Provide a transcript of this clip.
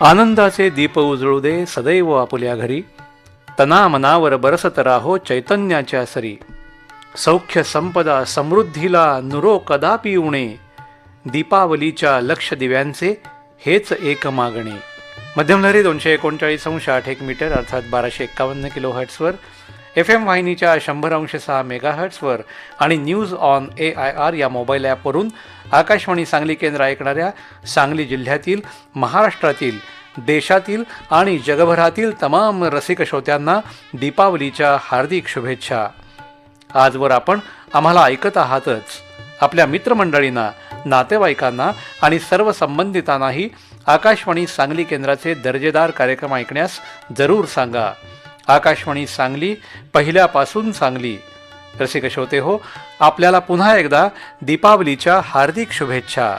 आनंदाचे दीप उजळू दे सदैव आपुल्या घरी, तना मनावर बरसत राहो चैतन्याच्या सरी. सौख्य संपदा समृद्धीला नुरो कदापि उणे, दीपावलीच्या लक्ष दिव्यांचे हेच एक मागणे. मध्यमलहरी 239.8 मीटर अर्थात 1251 किलो हर्ट्सवर, FM वाहिनीच्या 100.6 मेगाहर्ट्सवर आणि न्यूज ऑन AIR या मोबाईल ॲपवरून आकाशवाणी सांगली केंद्र ऐकणाऱ्या सांगली जिल्ह्यातील, महाराष्ट्रातील, देशातील आणि जगभरातील तमाम रसिक श्रोत्यांना दीपावलीच्या हार्दिक शुभेच्छा. आजवर आपण आम्हाला ऐकत आहातच. आपल्या मित्रमंडळींना, नातेवाईकांना आणि सर्व संबंधितांनाही आकाशवाणी सांगली केंद्राचे दर्जेदार कार्यक्रम ऐकण्यास जरूर सांगा. आकाशवाणी सांगली, पहिल्यापासून सांगली. रसिक श्रोते हो, आपल्याला पुन्हा एकदा दीपावलीच्या हार्दिक शुभेच्छा.